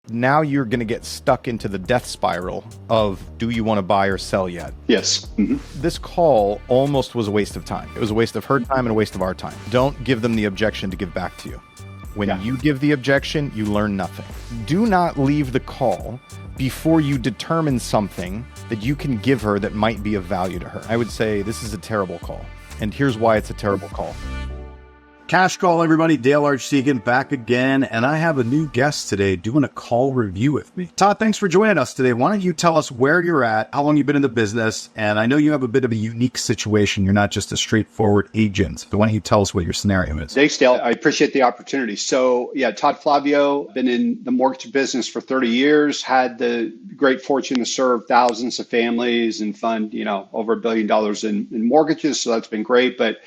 now you're going to get stuck into the death spiral of, do you want to buy or sell yet? Yes. Mm-hmm. This call almost was a waste of time. It was a waste of her time and a waste of our time. Don't give them the objection to give back to you. When you give the objection, you learn nothing. Do not leave the call before you determine something that you can give her that might be of value to her. I would say this is a terrible call. And here's why it's a terrible call. Cash call, everybody. Dale Archdekin back again, and I have a new guest today doing a call review with me. Todd, thanks for joining us today. Why don't you tell us where you're at, how long you've been in the business, and I know you have a bit of a unique situation. You're not just a straightforward agent. So why don't you tell us what your scenario is? Thanks, Dale. I appreciate the opportunity. So Todd Flavio, been in the mortgage business for 30 years, had the great fortune to serve thousands of families and fund, over $1 billion in mortgages. So that's been great. But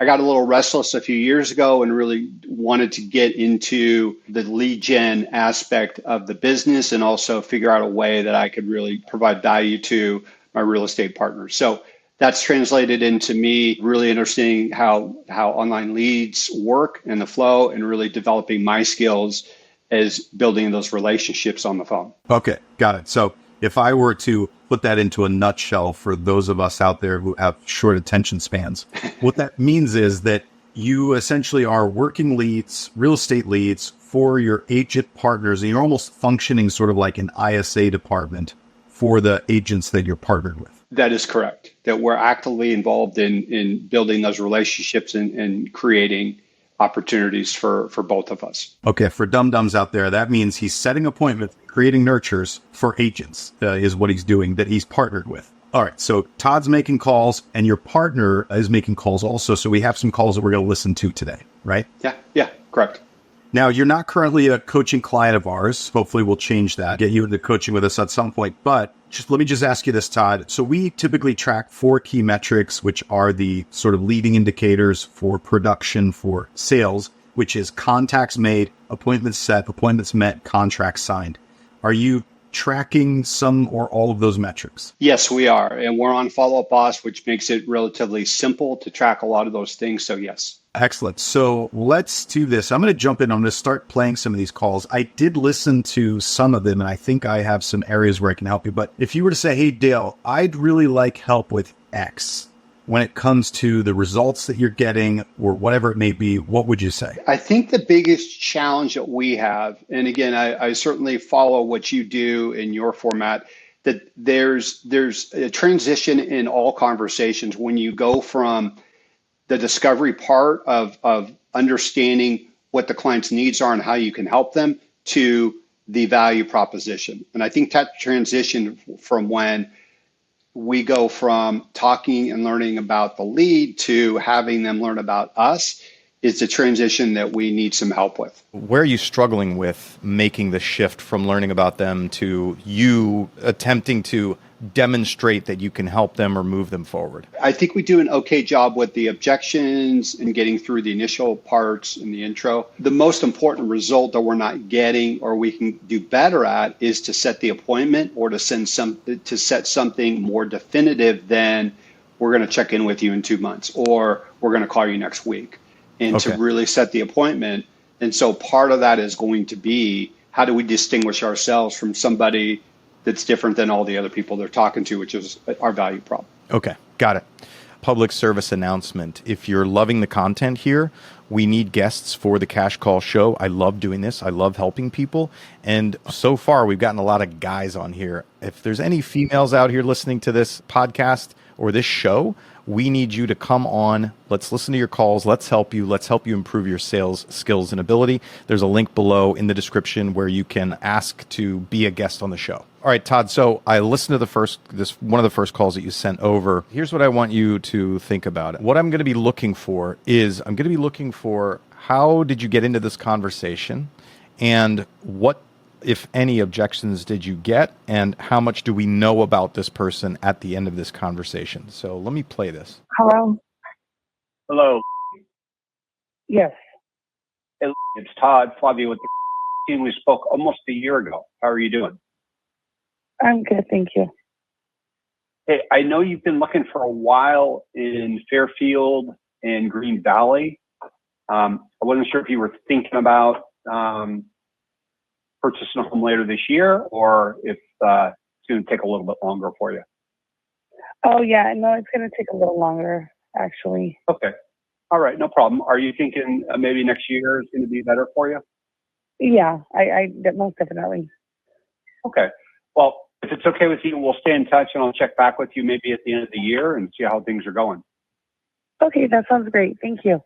I got a little restless a few years ago and really wanted to get into the lead gen aspect of the business and also figure out a way that I could really provide value to my real estate partners. So that's translated into me really understanding how online leads work and the flow, and really developing my skills as building those relationships on the phone. Okay, got it. So if I were to put that into a nutshell for those of us out there who have short attention spans, what that means is that you essentially are working leads, real estate leads for your agent partners, and you're almost functioning sort of like an ISA department for the agents that you're partnered with. That is correct. That we're actively involved in building those relationships and creating opportunities for both of us. Okay, for dum-dums out there, that means he's setting appointments, creating nurtures for agents is what he's doing that he's partnered with. All right, so Todd's making calls and your partner is making calls also. So we have some calls that we're going to listen to today, right? Yeah, correct. Now, you're not currently a coaching client of ours. Hopefully we'll change that, get you into coaching with us at some point. But let me just ask you this, Todd. So we typically track 4 key metrics, which are the sort of leading indicators for production for sales, which is contacts made, appointments set, appointments met, contracts signed. Are you tracking some or all of those metrics? Yes, we are. And we're on Follow Up Boss, which makes it relatively simple to track a lot of those things. So yes. Excellent. So let's do this. I'm going to jump in. I'm going to start playing some of these calls. I did listen to some of them, and I think I have some areas where I can help you. But if you were to say, hey, Dale, I'd really like help with X when it comes to the results that you're getting or whatever it may be, what would you say? I think the biggest challenge that we have, and again, I certainly follow what you do in your format, that there's a transition in all conversations when you go from the discovery part of understanding what the client's needs are and how you can help them to the value proposition. And I think that transition from when we go from talking and learning about the lead to having them learn about us is the transition that we need some help with. Where are you struggling with making the shift from learning about them to you attempting to demonstrate that you can help them or move them forward? I think we do an okay job with the objections and getting through the initial parts in the intro. The most important result that we're not getting or we can do better at is to set the appointment or to set something more definitive than we're going to check in with you in 2 months or we're going to call you next week, and to really set the appointment. And so part of that is going to be, how do we distinguish ourselves from somebody that's different than all the other people they're talking to, which is our value prop. Okay, got it. Public service announcement. If you're loving the content here, we need guests for the Cash Call show. I love doing this. I love helping people. And so far, we've gotten a lot of guys on here. If there's any females out here listening to this podcast or this show, we need you to come on. Let's listen to your calls. Let's help you. Let's help you improve your sales skills and ability. There's a link below in the description where you can ask to be a guest on the show. All right, Todd. So I listened to one of the first calls that you sent over. Here's what I want you to think about. What I'm going to be looking for is how did you get into this conversation, and what, if any, objections did you get, and how much do we know about this person at the end of this conversation? So let me play this. Hello. Hello. Yes. Hey, it's Todd Flavio with the team. We spoke almost a year ago. How are you doing? I'm good, thank you. Hey, I know you've been looking for a while in Fairfield and Green Valley. I wasn't sure if you were thinking about purchasing a home later this year, or if it's going to take a little bit longer for you. Oh, yeah. No, it's going to take a little longer, actually. Okay. All right. No problem. Are you thinking maybe next year is going to be better for you? Yeah, I most definitely. Okay. Well, if it's okay with you, we'll stay in touch and I'll check back with you maybe at the end of the year and see how things are going. Okay, that sounds great. Thank you.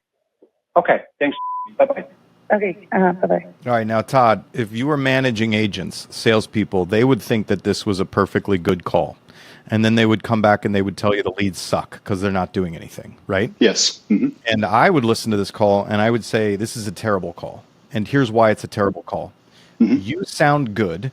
Okay. Thanks. Bye-bye. Okay, bye-bye. All right, now Todd, if you were managing agents, salespeople, they would think that this was a perfectly good call. And then they would come back and they would tell you the leads suck because they're not doing anything, right? Yes. Mm-hmm. And I would listen to this call and I would say, this is a terrible call. And here's why it's a terrible call. Mm-hmm. You sound good.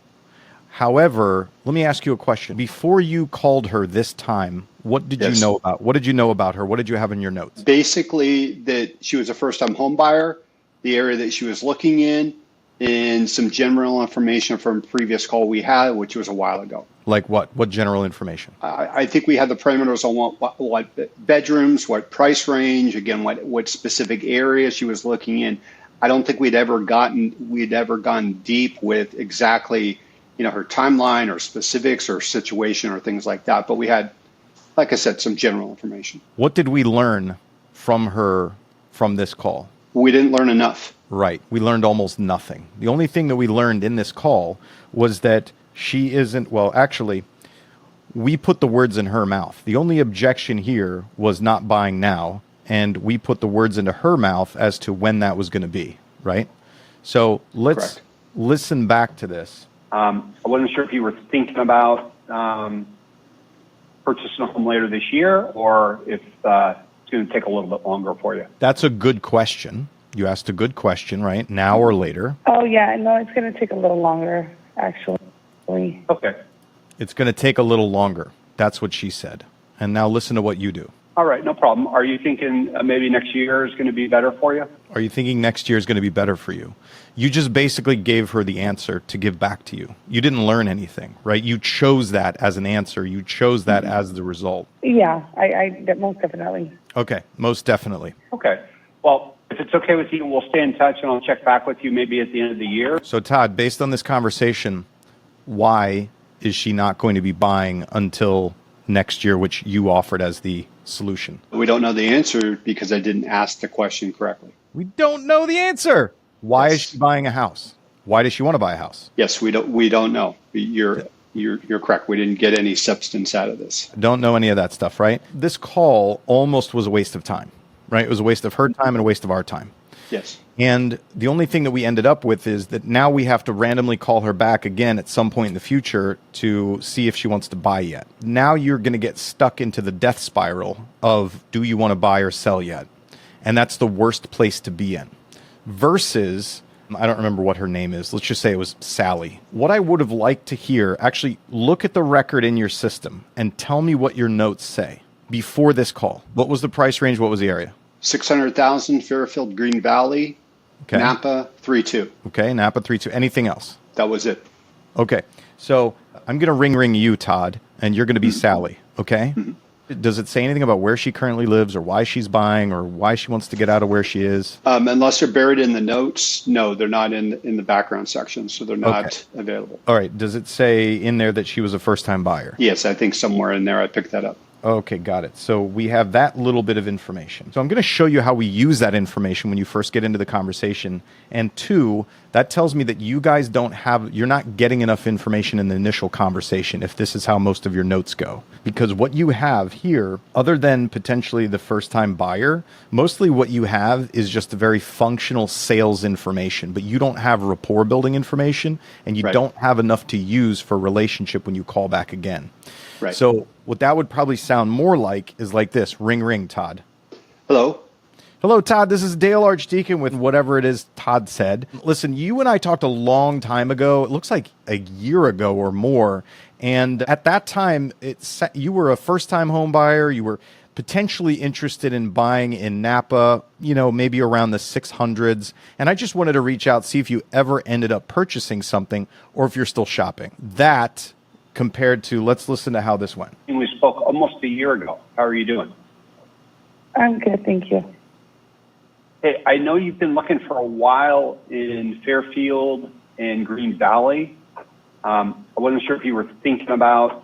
However, let me ask you a question. Before you called her this time, what did you know about? What did you know about her? What did you have in your notes? Basically, that she was a first-time home buyer, the area that she was looking in, and some general information from a previous call we had, which was a while ago. Like what? What general information? I think we had the parameters on what bedrooms, what price range, again, what specific area she was looking in. I don't think we'd ever gone deep with exactly, her timeline or specifics or situation or things like that. But we had, like I said, some general information. What did we learn from her from this call? We didn't learn enough. Right. We learned almost nothing. The only thing that we learned in this call was that she isn't, well, actually, we put the words in her mouth. The only objection here was not buying now. And we put the words into her mouth as to when that was going to be, right? So let's listen back to this. I wasn't sure if you were thinking about purchasing a home later this year, or if it's going to take a little bit longer for you. That's a good question. You asked a good question, right? Now or later. Oh, yeah. No, it's going to take a little longer, actually. Okay. It's going to take a little longer. That's what she said. And now listen to what you do. All right. No problem. Are you thinking maybe next year is going to be better for you? Are you thinking next year is going to be better for you? You just basically gave her the answer to give back to you. You didn't learn anything, right? You chose that as an answer. You chose that as the result. Yeah, I most definitely. Okay, most definitely. Okay. Well, if it's okay with you, we'll stay in touch and I'll check back with you maybe at the end of the year. So Todd, based on this conversation, why is she not going to be buying until next year, which you offered as the solution? We don't know the answer because I didn't ask the question correctly. We don't know the answer. Why is she buying a house? Why does she want to buy a house? Yes, we don't know. You're correct. We didn't get any substance out of this. Don't know any of that stuff, right? This call almost was a waste of time, right? It was a waste of her time and a waste of our time. Yes. And the only thing that we ended up with is that now we have to randomly call her back again at some point in the future to see if she wants to buy yet. Now you're going to get stuck into the death spiral of, do you want to buy or sell yet? And that's the worst place to be in. Versus, I don't remember what her name is. Let's just say it was Sally. What I would have liked to hear, actually look at the record in your system and tell me what your notes say before this call. What was the price range? What was the area? 600,000, Fairfield, Green Valley, Okay. Napa, 3.2. Okay, Napa 3.2. Anything else? That was it. Okay, so I'm going to ring you, Todd, and you're going to be Sally, okay? Does it say anything about where she currently lives or why she's buying or why she wants to get out of where she is? Unless they're buried in the notes, no, they're not in the background section, so they're not available. All right, does it say in there that she was a first-time buyer? Yes, I think somewhere in there I picked that up. Okay, got it. So we have that little bit of information. So I'm going to show you how we use that information when you first get into the conversation. And two, that tells me that you guys you're not getting enough information in the initial conversation if this is how most of your notes go. Because what you have here, other than potentially the first-time buyer, mostly what you have is just a very functional sales information, but you don't have rapport building information and you don't have enough to use for relationship when you call back again. Right. So what that would probably sound more like is like this. Ring, Todd. Hello. Hello, Todd. This is Dale Archdekin with whatever it is Todd said. Listen, you and I talked a long time ago. It looks like a year ago or more. And at that time, you were a first-time home buyer. You were potentially interested in buying in Napa, maybe around the 600s. And I just wanted to reach out, see if you ever ended up purchasing something or if you're still shopping. That compared to, let's listen to how this went. We spoke almost a year ago. How are you doing? I'm good, thank you. Hey, I know you've been looking for a while in Fairfield in Green Valley. I wasn't sure if you were thinking about.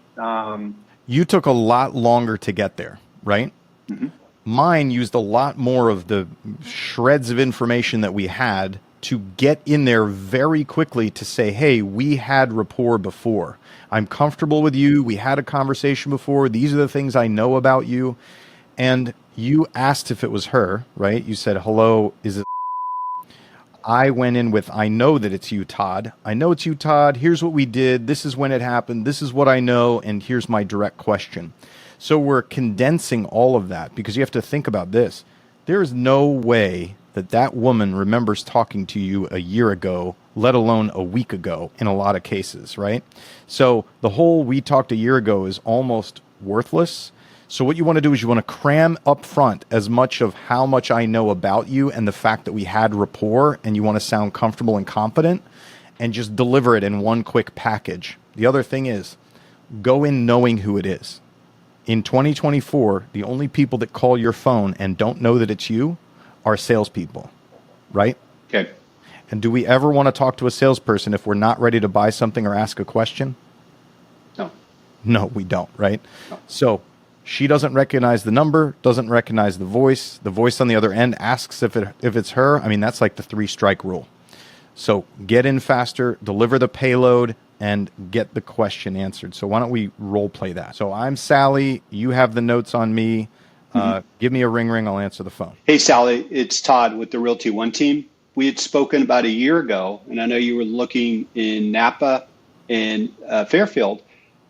You took a lot longer to get there, right? Mm-hmm. Mine used a lot more of the shreds of information that we had to get in there very quickly to say, hey, we had rapport before. I'm comfortable with you. We had a conversation before. These are the things I know about you. And you asked if it was her, right? You said, hello, is it? I went in with, I know that it's you, Todd. I know it's you, Todd. Here's what we did. This is when it happened. This is what I know. And here's my direct question. So we're condensing all of that because you have to think about this. There is no way that that woman remembers talking to you a year ago, let alone a week ago in a lot of cases, right? So the whole we talked a year ago is almost worthless. So what you want to do is you want to cram up front as much of how much I know about you and the fact that we had rapport, and you want to sound comfortable and confident, and just deliver it in one quick package. The other thing is go in knowing who it is. In 2024, the only people that call your phone and don't know that it's you are salespeople, right? Okay. And do we ever want to talk to a salesperson if we're not ready to buy something or ask a question? No. No, we don't, right? No. So she doesn't recognize the number, doesn't recognize the voice. The voice on the other end asks if it's her. I mean, that's like the 3-strike rule. So get in faster, deliver the payload, and get the question answered. So why don't we role play that? So I'm Sally. You have the notes on me. Give me a ring. I'll answer the phone. Hey, Sally, it's Todd with the Realty One team. We had spoken about a year ago, and I know you were looking in Napa and Fairfield.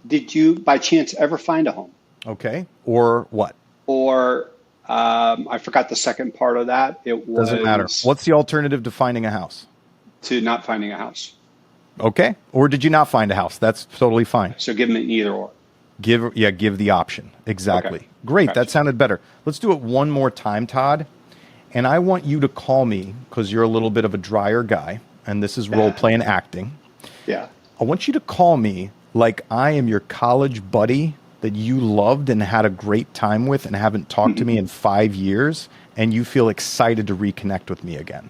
Did you, by chance, ever find a home? Okay. Or what? Or I forgot the second part of that. It was Doesn't matter. What's the alternative to finding a house? to not finding a house. Okay. Or did you not find a house? That's totally fine. So give them an either or. Give the option. Exactly. Okay. Great. Gotcha. That sounded better. Let's do it one more time, Todd. And I want you to call me because you're a little bit of a drier guy, and this is role play and acting. Yeah. I want you to call me like I am your college buddy that you loved and had a great time with and haven't talked to me in 5 years, and you feel excited to reconnect with me again.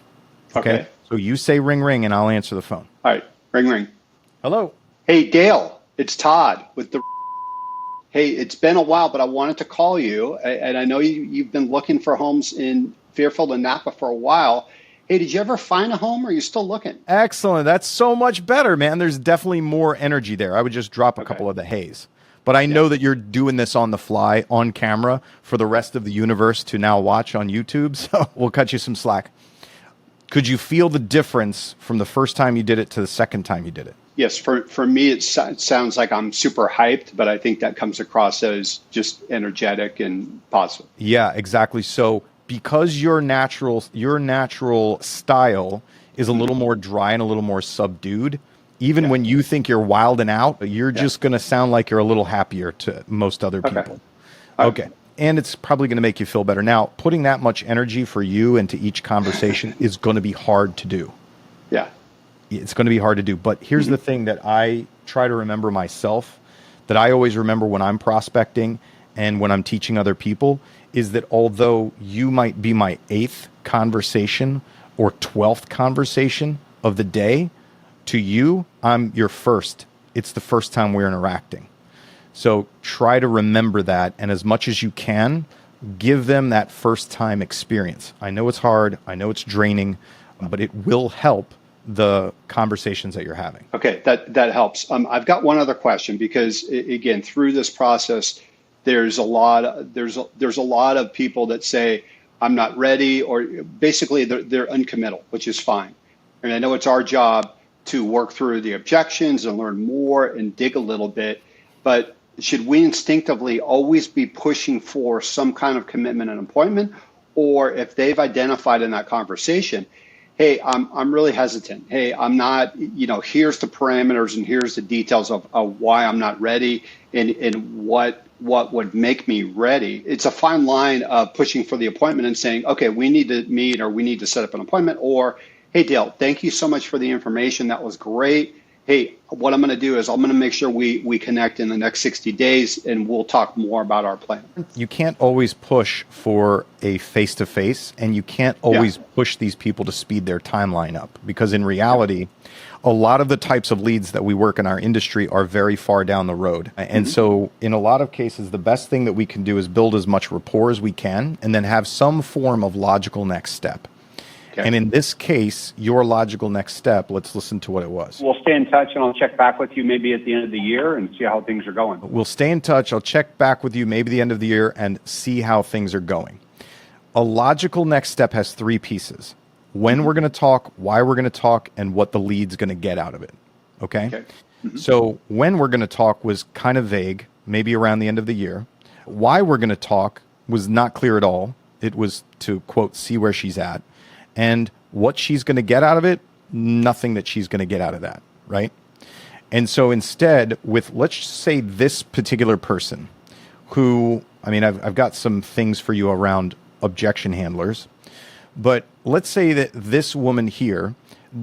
Okay? So you say ring, and I'll answer the phone. All right. Ring. Hello. Hey, Dale, it's Todd with the. Hey, it's been a while, but I wanted to call you, and I know you've been looking for homes in Fairfield and Napa for a while. Hey, did you ever find a home, or are you still looking? Excellent. That's so much better, man. There's definitely more energy there. I would just drop a couple of the hays. But I know that you're doing this on the fly, on camera, for the rest of the universe to now watch on YouTube, so we'll cut you some slack. Could you feel the difference from the first time you did it to the second time you did it? Yes, for me, it sounds like I'm super hyped, but I think that comes across as just energetic and positive. Yeah, exactly. So because your natural style is a little more dry and a little more subdued, even when you think you're wilding out, you're just going to sound like you're a little happier to most other people. Okay. And it's probably going to make you feel better. Now, putting that much energy for you into each conversation is going to be hard to do. Yeah. It's going to be hard to do. But here's the thing that I try to remember myself, that I always remember when I'm prospecting and when I'm teaching other people, is that although you might be my 8th conversation or 12th conversation of the day, to you, I'm your first. It's the first time we're interacting. So try to remember that, and as much as you can, give them that first time experience. I know it's hard, I know it's draining, but it will help the conversations that you're having. Okay, that helps. I've got one other question because again, through this process, there's a lot of people that say I'm not ready, or basically they're uncommittal, which is fine. And I know it's our job to work through the objections and learn more and dig a little bit, but should we instinctively always be pushing for some kind of commitment and appointment? Or if they've identified in that conversation, hey, I'm really hesitant. Hey, I'm not, here's the parameters and here's the details of why I'm not ready and what would make me ready. It's a fine line of pushing for the appointment and saying, okay, we need to meet or we need to set up an appointment, or, hey, Dale, thank you so much for the information. That was great. Hey, what I'm going to do is I'm going to make sure we connect in the next 60 days and we'll talk more about our plan. You can't always push for a face-to-face, and you can't always push these people to speed their timeline up, because in reality, a lot of the types of leads that we work in our industry are very far down the road. And so in a lot of cases, the best thing that we can do is build as much rapport as we can and then have some form of logical next step. Okay. And in this case, your logical next step, let's listen to what it was. We'll stay in touch, and I'll check back with you maybe at the end of the year and see how things are going. We'll stay in touch. I'll check back with you maybe the end of the year and see how things are going. A logical next step has three pieces: when we're going to talk, why we're going to talk, and what the lead's going to get out of it. Okay? So when we're going to talk was kind of vague, maybe around the end of the year. Why we're going to talk was not clear at all. It was to, quote, see where she's at. And what she's going to get out of it, nothing that she's going to get out of that, right? And so instead, with, let's say, this particular person who, I mean, I've got some things for you around objection handlers, but let's say that this woman here,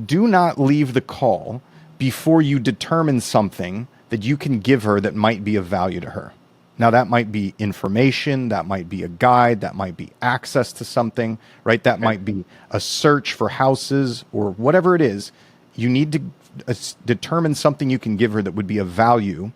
do not leave the call before you determine something that you can give her that might be of value to her. Now, that might be information, that might be a guide, that might be access to something, right? That might be a search for houses or whatever it is. You need to determine something you can give her that would be of value,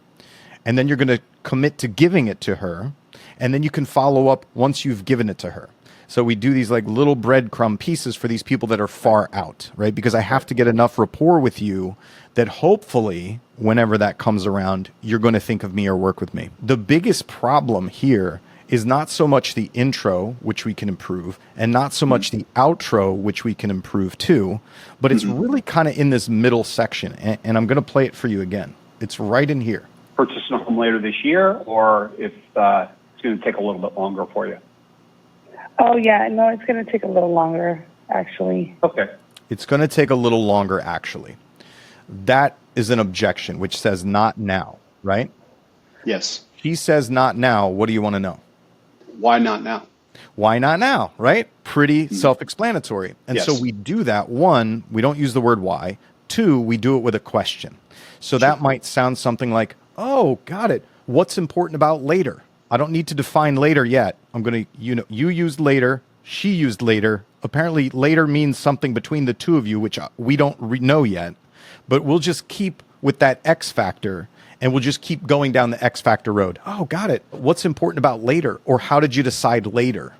and then you're going to commit to giving it to her, and then you can follow up once you've given it to her. So we do these like little breadcrumb pieces for these people that are far out, right? Because I have to get enough rapport with you that hopefully, whenever that comes around, you're going to think of me or work with me. The biggest problem here is not so much the intro, which we can improve, and not so much the outro, which we can improve too, but it's really kind of in this middle section. And I'm going to play it for you again. It's right in here. Purchasing a home later this year, or if it's going to take a little bit longer for you? Oh, yeah. No, it's going to take a little longer, actually. Okay. It's going to take a little longer, actually. That is an objection, which says not now, right? Yes. He says not now. What do you want to know? Why not now? Why not now, right? Pretty self-explanatory. And so we do that. One, we don't use the word why. Two, we do it with a question. So that might sound something like, oh, got it. What's important about later? I don't need to define later yet. I'm going to, you used later, she used later. Apparently later means something between the two of you, which we don't know yet. But we'll just keep with that X factor, and we'll just keep going down the X factor road. Oh, got it. What's important about later? Or how did you decide later?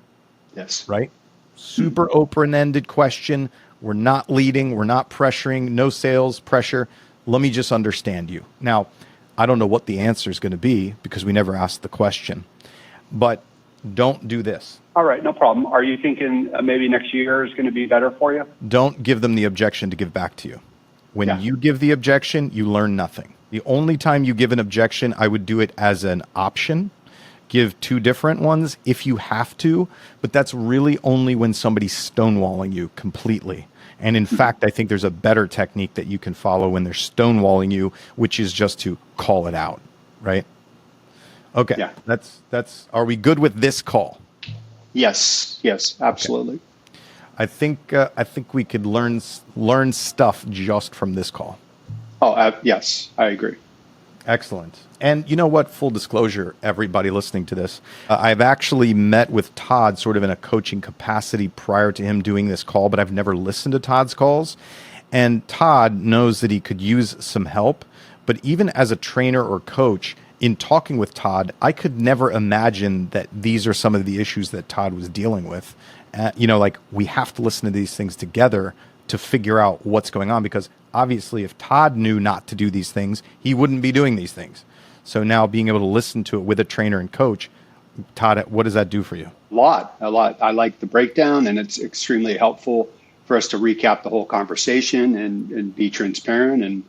Yes. Right? Super open-ended question. We're not leading. We're not pressuring. No sales pressure. Let me just understand you. Now, I don't know what the answer is going to be because we never asked the question. But don't do this. All right, no problem. Are you thinking maybe next year is going to be better for you? Don't give them the objection to give back to you. When you give the objection, you learn nothing. The only time you give an objection, I would do it as an option. Give two different ones if you have to, but that's really only when somebody's stonewalling you completely. And in fact, I think there's a better technique that you can follow when they're stonewalling you, which is just to call it out, right? Okay. Yeah. That's are we good with this call? Yes, absolutely. Okay. I think we could learn stuff just from this call. Oh, yes, I agree. Excellent. And you know what? Full disclosure, everybody listening to this, I've actually met with Todd sort of in a coaching capacity prior to him doing this call, but I've never listened to Todd's calls. And Todd knows that he could use some help. But even as a trainer or coach, in talking with Todd, I could never imagine that these are some of the issues that Todd was dealing with. Like we have to listen to these things together to figure out what's going on, because obviously if Todd knew not to do these things, he wouldn't be doing these things. So now being able to listen to it with a trainer and coach, Todd, what does that do for you? A lot. I like the breakdown, and it's extremely helpful for us to recap the whole conversation and be transparent and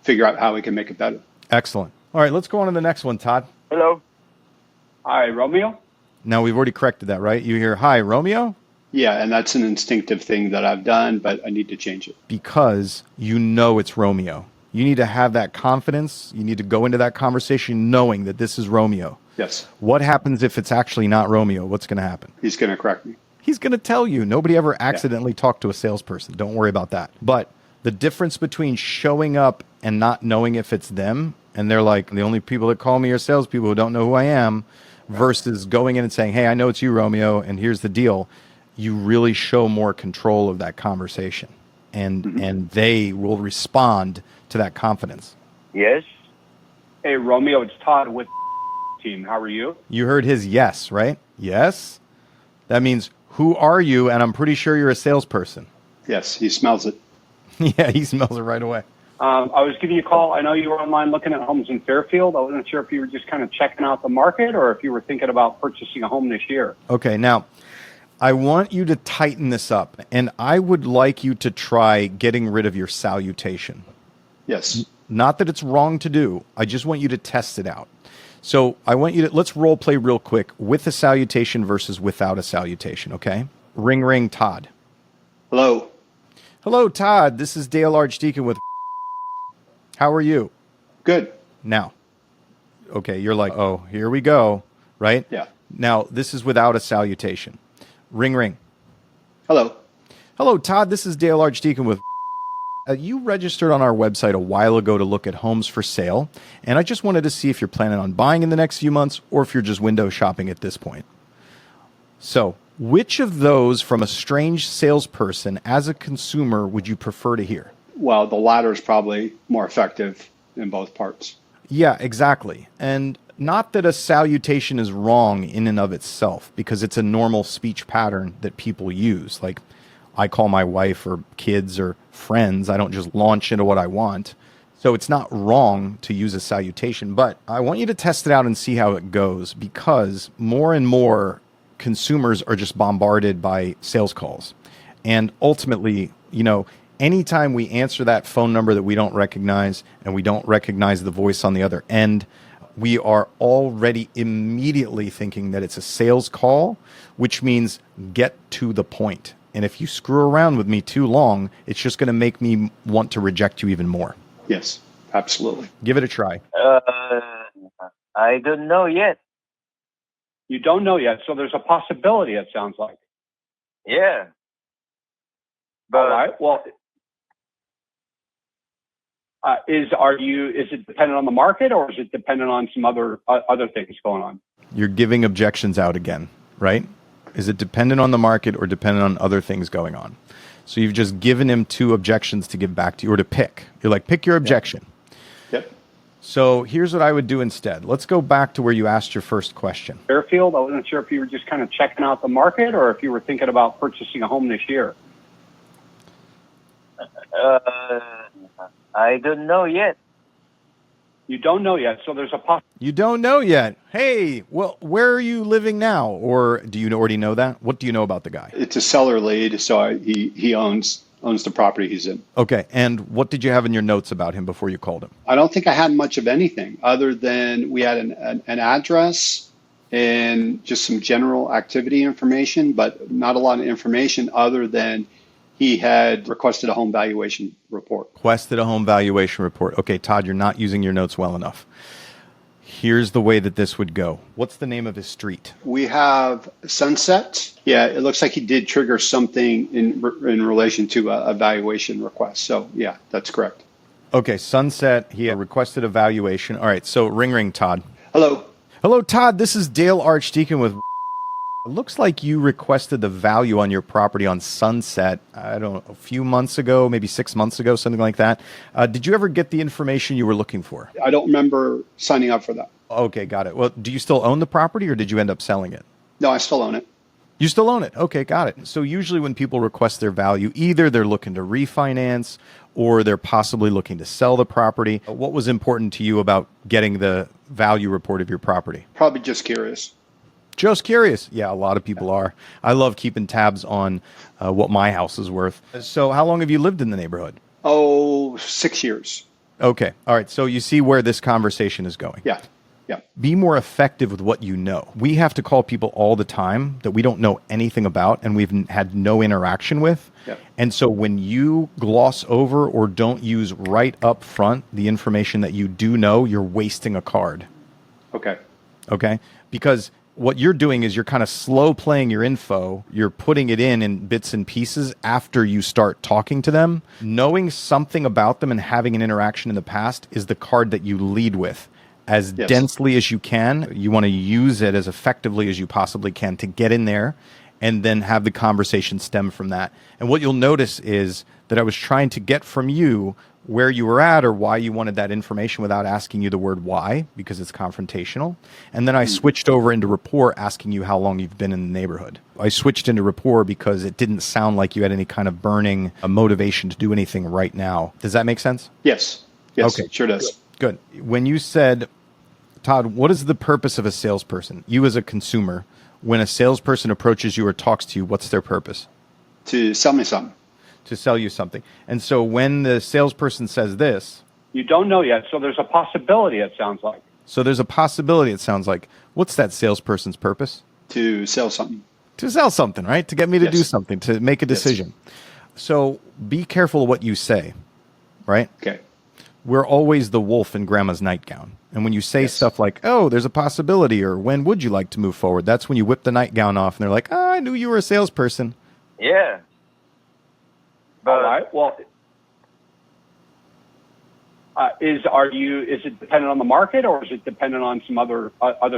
figure out how we can make it better. Excellent. All right, let's go on to the next one, Todd. Hello. Hi, Romeo. Now, we've already corrected that, right? You hear, hi, Romeo? Yeah, and that's an instinctive thing that I've done, but I need to change it. Because you know it's Romeo. You need to have that confidence. You need to go into that conversation knowing that this is Romeo. Yes. What happens if it's actually not Romeo? What's going to happen? He's going to correct me. He's going to tell you. Nobody ever accidentally talked to a salesperson. Don't worry about that. But The difference between showing up and not knowing if it's them, and they're like, the only people that call me are salespeople who don't know who I am, versus going in and saying, hey, I know it's you, Romeo, and here's the deal. You really show more control of that conversation, and they will respond to that confidence. Yes. Hey, Romeo, it's Todd with team. How are you? You heard his yes, right? Yes. That means, who are you? And I'm pretty sure you're a salesperson. Yes, he smells it. Yeah, he smells it right away. I was giving you a call. I know you were online looking at homes in Fairfield. I wasn't sure if you were just kind of checking out the market or if you were thinking about purchasing a home this year. Okay, now, I want you to tighten this up, and I would like you to try getting rid of your salutation. Yes. Not that it's wrong to do. I just want you to test it out. So I want you to, let's role play real quick with a salutation versus without a salutation, okay? Ring, ring, Todd. Hello. Hello, Todd. This is Dale Archdekin with... How are you? Good. Now, okay, you're like, oh, here we go, right? Yeah. Now, this is without a salutation. Ring, ring. Hello. Hello, Todd. This is Dale Archdekin with... You registered on our website a while ago to look at homes for sale, and I just wanted to see if you're planning on buying in the next few months or if you're just window shopping at this point. So, which of those from a strange salesperson as a consumer would you prefer to hear? Well, the latter is probably more effective in both parts. Yeah, exactly. And not that a salutation is wrong in and of itself, because it's a normal speech pattern that people use. Like, I call my wife or kids or friends. I don't just launch into what I want. So it's not wrong to use a salutation, but I want you to test it out and see how it goes, because more and more consumers are just bombarded by sales calls. And ultimately, you know, anytime we answer that phone number that we don't recognize and we don't recognize the voice on the other end, we are already immediately thinking that it's a sales call, which means get to the point. And if you screw around with me too long, it's just going to make me want to reject you even more. Yes, absolutely. Give it a try. I don't know yet. You don't know yet, so there's a possibility, it sounds like. Yeah. But All right. Well, is it dependent on the market, or is it dependent on some other things going on? You're giving objections out again, right? Is it dependent on the market or dependent on other things going on? So you've just given him two objections to give back to you, or to pick. You're like, pick your objection. Yep. So here's what I would do instead. Let's go back to where you asked your first question. Fairfield, I wasn't sure if you were just kind of checking out the market or if you were thinking about purchasing a home this year. I don't know yet. You don't know yet, so there's a possibility. You don't know yet. Hey, well, where are you living now? Or do you already know that? What do you know about the guy? It's a seller lead, so he owns the property he's in. Okay, and what did you have in your notes about him before you called him? I don't think I had much of anything other than we had an address and just some general activity information, but not a lot of information other than he had requested a home valuation report. Requested a home valuation report. Okay, Todd, you're not using your notes well enough. Here's the way that this would go. What's the name of his street? We have Sunset. Yeah, it looks like he did trigger something in relation to a valuation request. So yeah, that's correct. Okay, Sunset, he had requested a valuation. All right, so ring, Todd. Hello. Hello, Todd. This is Dale Archdekin with... It looks like you requested the value on your property on Sunset, I don't know, a few months ago, maybe 6 months ago, something like that. Did you ever get the information you were looking for? I don't remember signing up for that. Okay, got it. Well, do you still own the property or did you end up selling it? No, I still own it. You still own it. Okay, got it. So usually when people request their value, either they're looking to refinance or they're possibly looking to sell the property. What was important to you about getting the value report of your property? Probably just curious. Just curious. Yeah, a lot of people are. I love keeping tabs on what my house is worth. So how long have you lived in the neighborhood? Oh, 6 years. Okay. All right. So you see where this conversation is going. Yeah. Yeah. Be more effective with what you know. We have to call people all the time that we don't know anything about and we've had no interaction with. Yeah. And so when you gloss over or don't use right up front the information that you do know, you're wasting a card. Okay. Okay? Because what you're doing is you're kind of slow playing your info. You're putting it in bits and pieces after you start talking to them. Knowing something about them and having an interaction in the past is the card that you lead with. As densely as you can, you want to use it as effectively as you possibly can to get in there and then have the conversation stem from that. And what you'll notice is that I was trying to get from you where you were at or why you wanted that information without asking you the word why, because it's confrontational. And then I switched over into Rapport, asking you how long you've been in the neighborhood. I switched into Rapport because it didn't sound like you had any kind of burning motivation to do anything right now. Does that make sense? Yes. Yes, Okay. sure does. Good. When you said, Todd, what is the purpose of a salesperson? You as a consumer, when a salesperson approaches you or talks to you, what's their purpose? To sell me something. To sell you something. And so when the salesperson says this, You don't know yet, so there's a possibility, it sounds like. so there's a possibility, it sounds like. What's that salesperson's purpose? To sell something. To sell something, right? To get me to do Yes. something, to make a decision. So be careful of what you say, right? Okay. We're always the wolf in grandma's nightgown. And when you say stuff like, oh, there's a possibility, or when would you like to move forward? That's when you whip the nightgown off and they're like, oh, I knew you were a salesperson. Yeah. But All right. Well, is it dependent on the market, or is it dependent on some other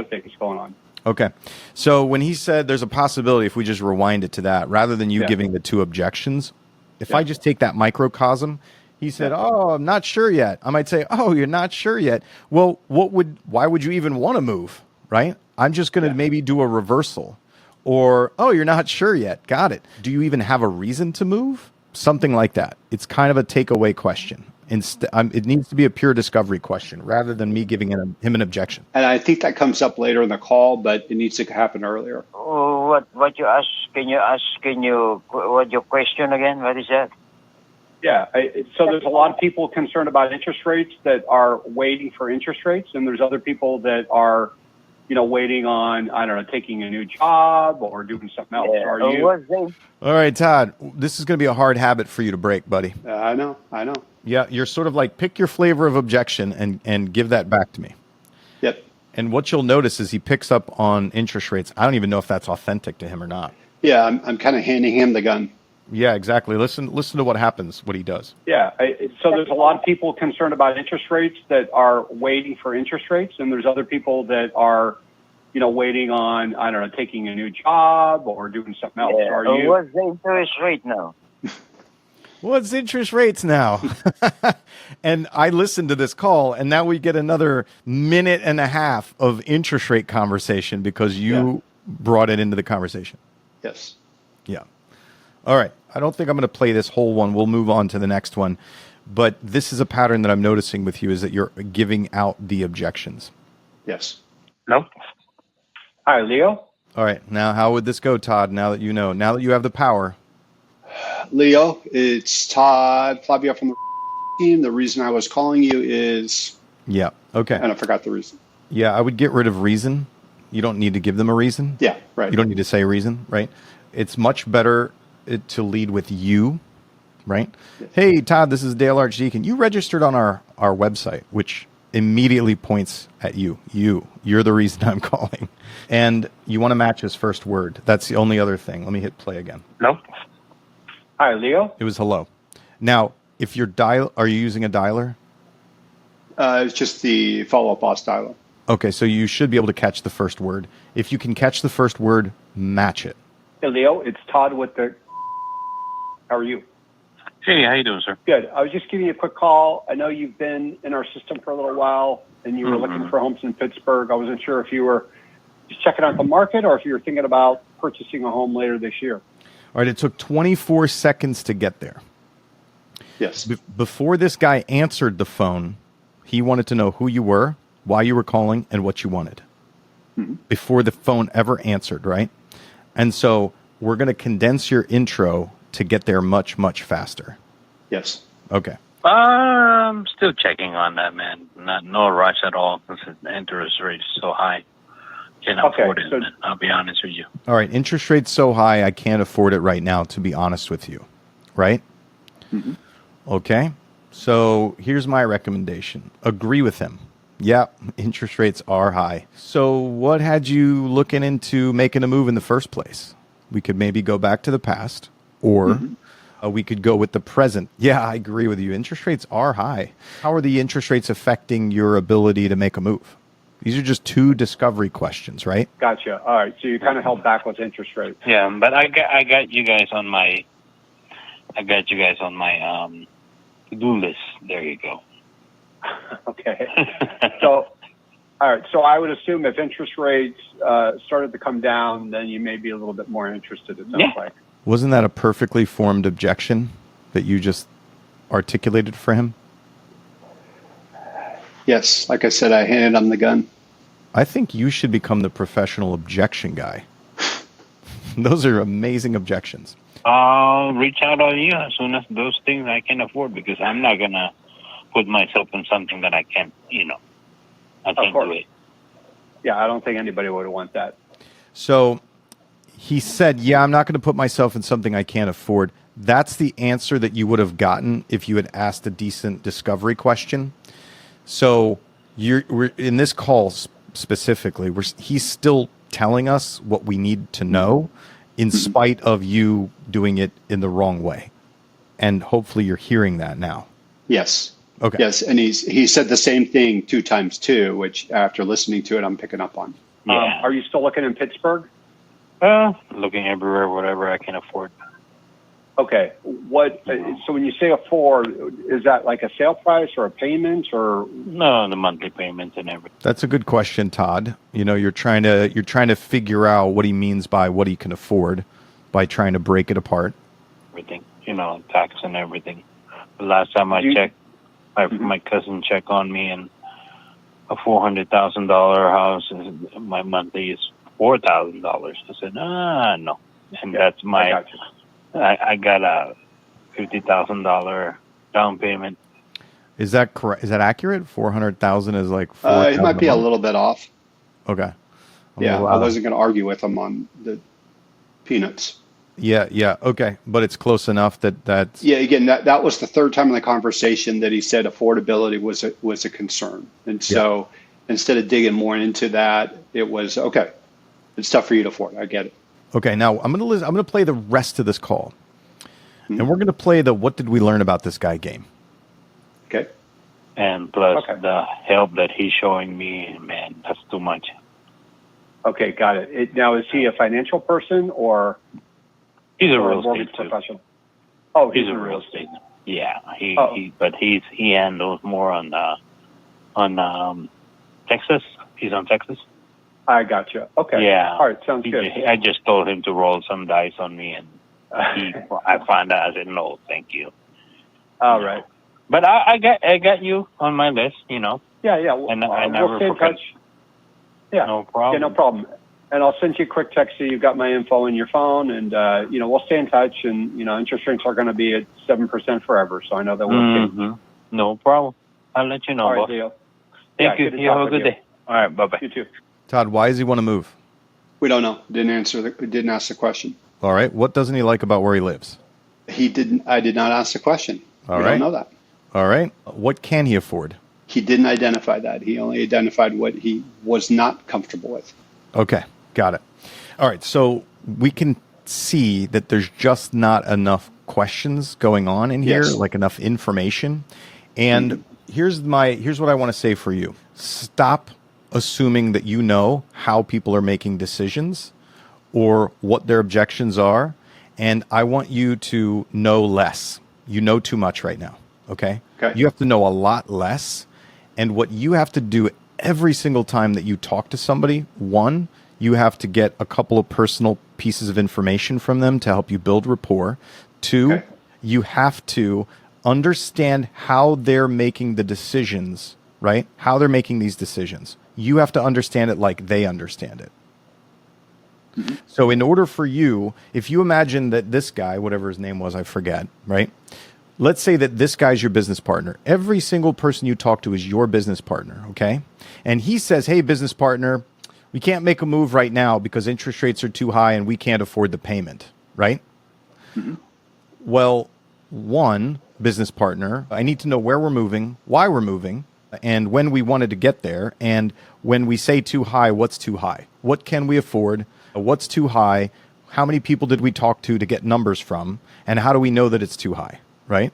things going on? Okay. So when he said there's a possibility, if we just rewind it to that, rather than you giving the two objections, if I just take that microcosm, he said, oh, I'm not sure yet. I might say, oh, you're not sure yet. Well, why would you even want to move, right? I'm just going to maybe do a reversal. Or, oh, you're not sure yet. Got it. Do you even have a reason to move? Something like that. It's kind of a takeaway question. It needs to be a pure discovery question rather than me giving him an objection. And I think that comes up later in the call, but it needs to happen earlier. what you ask? Can you what your question again? What is that? Yeah. So there's a lot of people concerned about interest rates that are waiting for interest rates, and there's other people that are, waiting on, I don't know, taking a new job or doing something else. Yeah. Are you? All right, Todd, this is going to be a hard habit for you to break, buddy. I know. Yeah, you're sort of like, pick your flavor of objection and give that back to me. Yep. And what you'll notice is he picks up on interest rates. I don't even know if that's authentic to him or not. Yeah, I'm kind of handing him the gun. Yeah, exactly. Listen to what happens, what he does. Yeah. So there's a lot of people concerned about interest rates that are waiting for interest rates, and there's other people that are, waiting on, I don't know, taking a new job or doing something else. Yeah. Are you? What's the interest rate now? What's interest rates now? And I listened to this call, and now we get another minute and a half of interest rate conversation because you brought it into the conversation. Yes. Yeah. All right. I don't think I'm going to play this whole one. We'll move on to the next one. But this is a pattern that I'm noticing with you is that you're giving out the objections. Yes. Nope. Hi, Leo. All right. Now, how would this go, Todd, now that you know, now that you have the power? Leo, it's Todd Flavio from the team. The reason I was calling you is... Yeah. Okay. And I forgot the reason. Yeah, I would get rid of reason. You don't need to give them a reason. Yeah, right. You don't need to say reason, right? It's much better to lead with you, right? Yes. Hey, Todd, this is Dale Archdekin. You registered on our website, which immediately points at you. You're the reason I'm calling. And you want to match his first word. That's the only other thing. Let me hit play again. Nope. Hi, Leo. It was hello. Now, if you're are you using a dialer? It's just the follow-up boss dialer. Okay, so you should be able to catch the first word. If you can catch the first word, match it. Hey, Leo, it's Todd with the... How are you? Hey, how you doing, sir? Good. I was just giving you a quick call. I know you've been in our system for a little while, and you were looking for homes in Pittsburgh. I wasn't sure if you were just checking out the market or if you were thinking about purchasing a home later this year. All right, it took 24 seconds to get there. Yes. Before this guy answered the phone, he wanted to know who you were, why you were calling, and what you wanted. Mm-hmm. Before the phone ever answered, right? And so we're going to condense your intro to get there much, much faster. Yes. Okay. I'm still checking on that, man. No rush at all because the interest rate is so high. Can't afford it, man. I'll be honest with you. All right. Interest rate's so high, I can't afford it right now, to be honest with you. Right? Mm-hmm. Okay. So here's my recommendation. Agree with him. Yeah, interest rates are high. So what had you looking into making a move in the first place? We could maybe go back to the past, or we could go with the present. Yeah, I agree with you. Interest rates are high. How are the interest rates affecting your ability to make a move? These are just two discovery questions, right? Gotcha. All right. So you kind of held back with interest rates. Yeah, but I got you guys on my to-do list. There you go. Okay. So, all right. So I would assume if interest rates started to come down, then you may be a little bit more interested. It sounds like. Wasn't that a perfectly formed objection that you just articulated for him? Yes. Like I said, I handed him the gun. I think you should become the professional objection guy. Those are amazing objections. I'll reach out on you as soon as those things I can afford, because I'm not going to put myself in something that I can't, I can't do it. Yeah, I don't think anybody would want that. So he said, I'm not going to put myself in something I can't afford. That's the answer that you would have gotten if you had asked a decent discovery question. So we're in this call specifically, he's still telling us what we need to know in spite of you doing it in the wrong way. And hopefully you're hearing that now. Yes. Okay. Yes, and he said the same thing 2 times too, which after listening to it, I'm picking up on. Yeah. Are you still looking in Pittsburgh? Looking everywhere, whatever I can afford. Okay. So when you say afford, is that like a sale price or a payment or? No, the monthly payments and everything. That's a good question, Todd. You're trying to figure out what he means by what he can afford by trying to break it apart. Everything, tax and everything. The last time I checked, my cousin checked on me, and a $400,000 house, my monthly is $4,000. I said, no, and that's my. I got a $50,000 down payment. Is that correct? Is that accurate? 400,000 is like 4,000. It might be a little bit off. Okay. I wasn't going to argue with him on the peanuts. Yeah. Okay, but it's close enough that's. Yeah. Again, that was the third time in the conversation that he said affordability was a concern, and so instead of digging more into that, it was okay. It's tough for you to afford. I get it. Okay, now I'm going to play the rest of this call. And we're going to play the what did we learn about this guy game. Okay. And plus the help that he's showing me, man, that's too much. Okay, got it. Now, is he a financial person or? He's a real estate professional. Oh, he's a real estate. Yeah, he handles more on Texas. He's on Texas. I gotcha. Okay. Yeah. All right. Sounds good. I just told him to roll some dice on me, and I found out. I said, no, thank you. All right. But I got you on my list. Yeah. And I never stay in forget. touch. Yeah. No problem. Yeah, no problem. And I'll send you a quick text so you've got my info in your phone, and we'll stay in touch. And interest rates are going to be at 7% forever, so I know that we'll change. No problem. I'll let you know. All right, boss. Leo. Thank you. You have a good day. All right. Bye bye. You too. Todd, why does he want to move? We don't know. Didn't ask the question. All right. What doesn't he like about where he lives? He didn't. I did not ask the question. All we right. don't know that. All right. What can he afford? He didn't identify that. He only identified what he was not comfortable with. Okay. Got it. All right. So we can see that there's just not enough questions going on in here, like enough information. And here's what I want to say for you. Stop assuming that you know how people are making decisions or what their objections are. And I want you to know less. You know too much right now. Okay? You have to know a lot less. And what you have to do every single time that you talk to somebody, one, you have to get a couple of personal pieces of information from them to help you build rapport. Two, you have to understand how they're making the decisions, right? How they're making these decisions. You have to understand it like they understand it. So in order for you, if you imagine that this guy, whatever his name was, I forget, right? Let's say that this guy's your business partner. Every single person you talk to is your business partner, okay? And he says, hey, business partner, we can't make a move right now because interest rates are too high and we can't afford the payment, right? Well, one, business partner, I need to know where we're moving, why we're moving, and when we wanted to get there. And when we say too high, what's too high? What can we afford? What's too high? How many people did we talk to get numbers from? And how do we know that it's too high, right?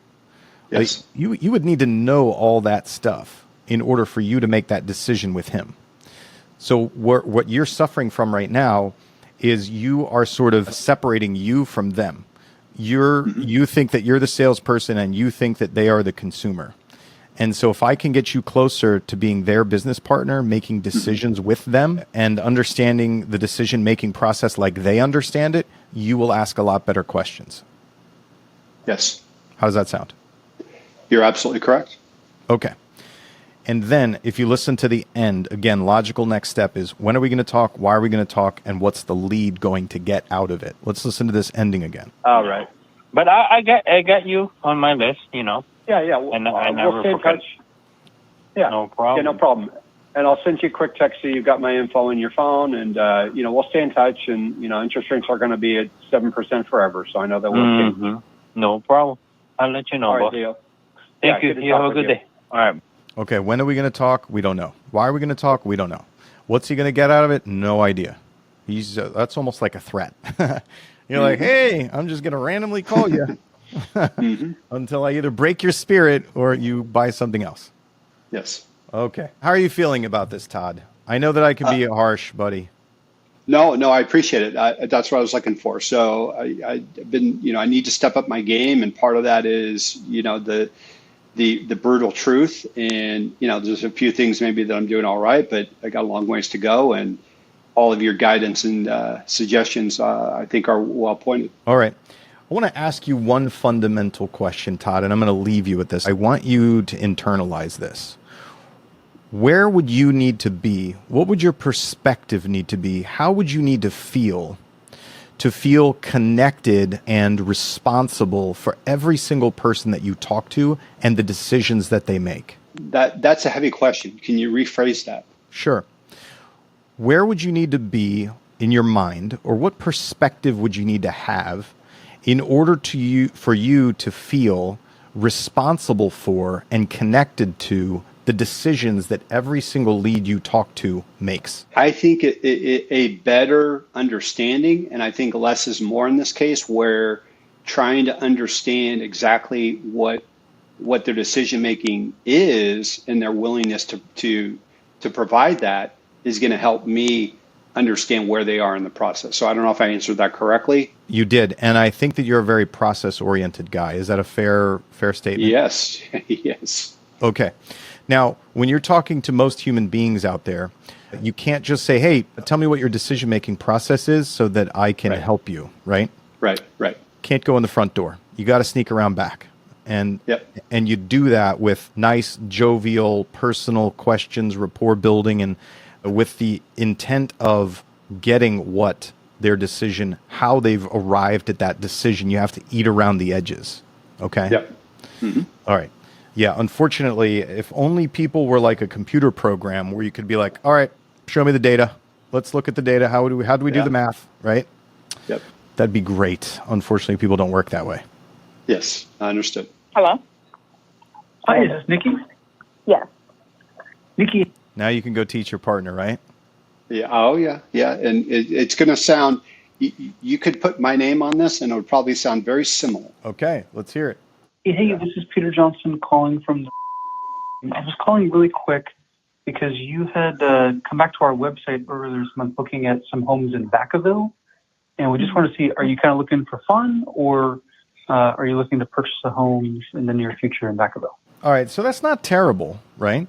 Yes. Like, you would need to know all that stuff in order for you to make that decision with him. So what you're suffering from right now is you are sort of separating you from them. You think that you're the salesperson and you think that they are the consumer. And so if I can get you closer to being their business partner, making decisions with them and understanding the decision-making process like they understand it, you will ask a lot better questions. Yes. How does that sound? You're absolutely correct. Okay. And then if you listen to the end, again, logical next step is when are we going to talk? Why are we going to talk? And what's the lead going to get out of it? Let's listen to this ending again. All right. But I got you on my list, Yeah. And I never we'll stay in forget. touch. Yeah. No problem. Yeah, no problem. And I'll send you a quick text so you've got my info in your phone, and we'll stay in touch. And interest rates are going to be at 7% forever, so I know that will change. No problem. I'll let you know, All right, boss. Leo. Thank you. good to You talk have a with good day. All right. Okay, when are we going to talk? We don't know. Why are we going to talk? We don't know. What's he going to get out of it? No idea. He's that's almost like a threat. You're like, hey, I'm just going to randomly call you until I either break your spirit or you buy something else. Yes. Okay. How are you feeling about this, Todd? I know that I can be harsh, buddy. No, I appreciate it. That's what I was looking for. So I've been, I need to step up my game, and part of that is, the brutal truth. And there's a few things maybe that I'm doing all right, but I got a long ways to go. And all of your guidance and suggestions, I think, are well pointed. All right. I want to ask you one fundamental question, Todd, and I'm going to leave you with this. I want you to internalize this. Where would you need to be? What would your perspective need to be? How would you need to feel connected and responsible for every single person that you talk to and the decisions that they make? That's a heavy question. Can you rephrase that? Sure. Where would you need to be in your mind, or what perspective would you need to have in order for you to feel responsible for and connected to the decisions that every single lead you talk to makes? I think a better understanding, and I think less is more in this case, where trying to understand exactly what their decision making is and their willingness to provide that is going to help me understand where they are in the process. So I don't know if I answered that correctly. You did, and I think that you're a very process-oriented guy. Is that a fair statement? Yes. Yes. Okay. Now, when you're talking to most human beings out there, you can't just say, hey, tell me what your decision-making process is so that I can help you, right? Right. Can't go in the front door. You got to sneak around back. And you do that with nice, jovial, personal questions, rapport building, and with the intent of getting what their decision, how they've arrived at that decision. You have to eat around the edges. Okay? Yep. Mm-hmm. All right. Yeah, unfortunately, if only people were like a computer program where you could be like, all right, show me the data. Let's look at the data. How do we do the math, right? Yep. That'd be great. Unfortunately, people don't work that way. Yes, I understood. Hello? Hi, is this Nikki? Yes. Nikki. Now you can go teach your partner, right? Yeah. Oh, yeah. Yeah. And it's going to sound, you could put my name on this and it would probably sound very similar. Okay, let's hear it. Hey, this is Peter Johnson calling from I was calling really quick because you had come back to our website earlier this month looking at some homes in Vacaville. And we just want to see, are you kind of looking for fun, or are you looking to purchase a home in the near future in Vacaville? All right, so that's not terrible, right?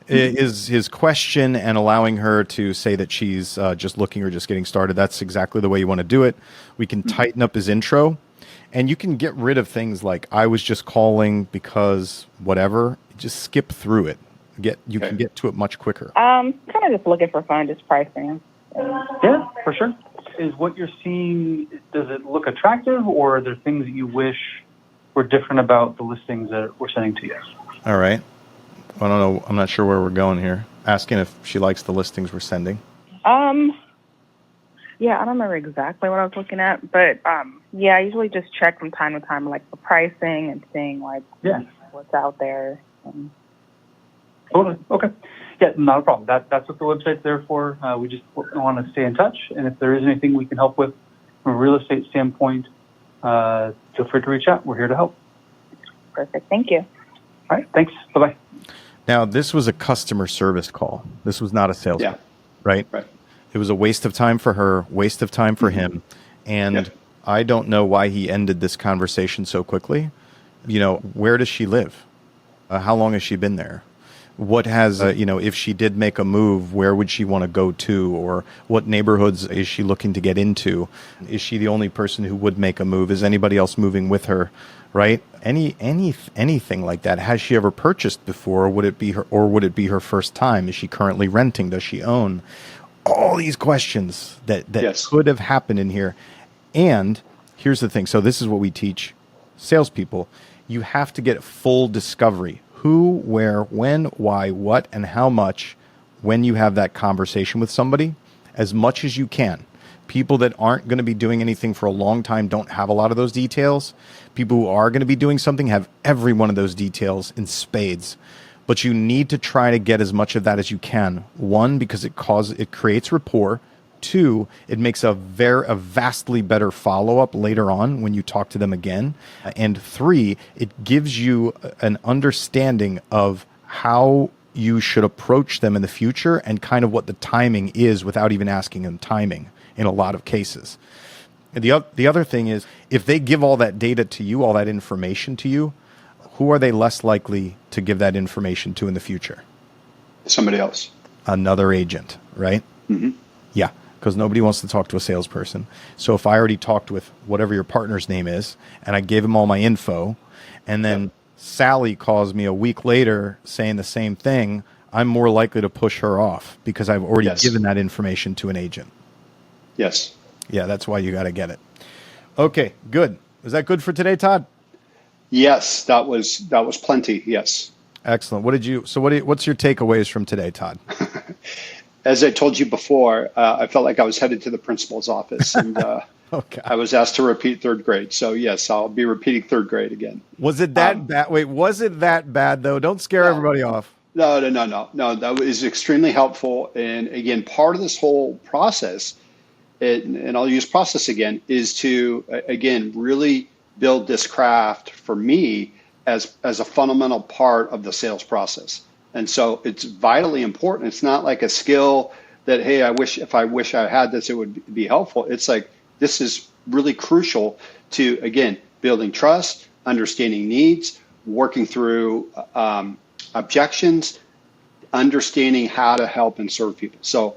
Is his question and allowing her to say that she's just looking or just getting started, that's exactly the way you want to do it. We can tighten up his intro, and you can get rid of things like, I was just calling because whatever. Just skip through it. You can get to it much quicker. Kind of just looking for fun, just pricing. Yeah, for sure. Is what you're seeing, does it look attractive, or are there things that you wish were different about the listings that we're sending to you? All right. I don't know. I'm not sure where we're going here. Asking if she likes the listings we're sending. Yeah, I don't remember exactly what I was looking at, but yeah, I usually just check from time to time, like the pricing and seeing like what's out there. Totally. Okay. Yeah, not a problem. That's what the website's there for. We just want to stay in touch. And if there is anything we can help with from a real estate standpoint, feel free to reach out. We're here to help. Perfect. Thank you. All right. Thanks. Bye-bye. Now, this was a customer service call. This was not a sales call, right? Right. It was a waste of time for her, waste of time for him. And I don't know why he ended this conversation so quickly. You know, where does she live? How long has she been there? What has, if she did make a move, where would she want to go to? Or what neighborhoods is she looking to get into? Is she the only person who would make a move? Is anybody else moving with her? Right? Anything like that. Has she ever purchased before? Would it be her first time? Is she currently renting? Does she own? All these questions that could have happened in here. And here's the thing. So this is what we teach salespeople. You have to get full discovery. Who, where, when, why, what, and how much when you have that conversation with somebody, as much as you can. People that aren't going to be doing anything for a long time don't have a lot of those details. People who are going to be doing something have every one of those details in spades. But you need to try to get as much of that as you can. One, because it creates rapport. Two, it makes a vastly better follow-up later on when you talk to them again. And three, it gives you an understanding of how you should approach them in the future and kind of what the timing is without even asking them timing in a lot of cases. And the other thing is, if they give all that data to you, all that information to you, who are they less likely to give that information to in the future? Somebody else. Another agent, right? Mm-hmm. Yeah. Because nobody wants to talk to a salesperson. So if I already talked with whatever your partner's name is, and I gave him all my info, and then Sally calls me a week later saying the same thing, I'm more likely to push her off because I've already given that information to an agent. Yes. Yeah, that's why you got to get it. Okay, good. Is that good for today, Todd? Yes, that was plenty. Yes. Excellent. What's your takeaways from today, Todd? As I told you before, I felt like I was headed to the principal's office, and okay. I was asked to repeat third grade. So yes, I'll be repeating third grade again. Was it that bad? Wait, was it that bad though? Don't scare everybody off. No. That was extremely helpful. And again, part of this whole process, and I'll use process again, is to again really build this craft for me as a fundamental part of the sales process. And so it's vitally important. It's not like a skill that, hey, if I wish I had this, it would be helpful. It's like, this is really crucial to, again, building trust, understanding needs, working through objections, understanding how to help and serve people. So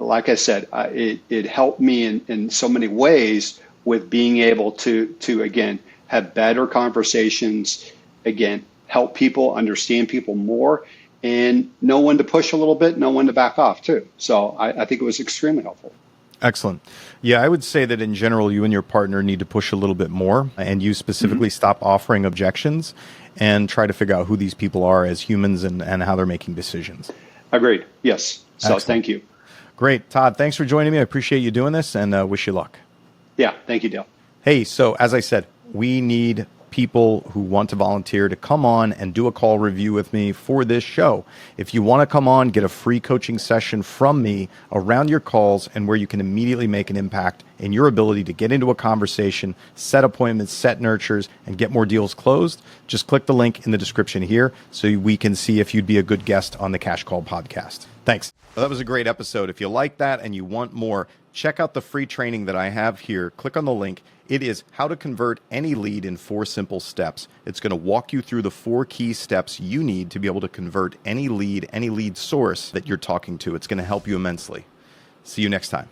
like I said, it helped me in so many ways with being able to again, have better conversations, again, help people, understand people more, and know when to push a little bit, know when to back off too. So I think it was extremely helpful. Excellent. Yeah, I would say that in general, you and your partner need to push a little bit more, and you specifically stop offering objections and try to figure out who these people are as humans and how they're making decisions. Agreed. Yes. So Excellent. Thank you. Great. Todd, thanks for joining me. I appreciate you doing this and wish you luck. Yeah. Thank you, Dale. Hey, so as I said, we need people who want to volunteer to come on and do a call review with me for this show. If you want to come on, get a free coaching session from me around your calls and where you can immediately make an impact in your ability to get into a conversation, set appointments, set nurtures, and get more deals closed, just click the link in the description here so we can see if you'd be a good guest on the Cash Call podcast. Thanks. Well, that was a great episode. If you like that and you want more, check out the free training that I have here. Click on the link. It is how to convert any lead in 4 simple steps. It's going to walk you through the 4 key steps you need to be able to convert any lead source that you're talking to. It's going to help you immensely. See you next time.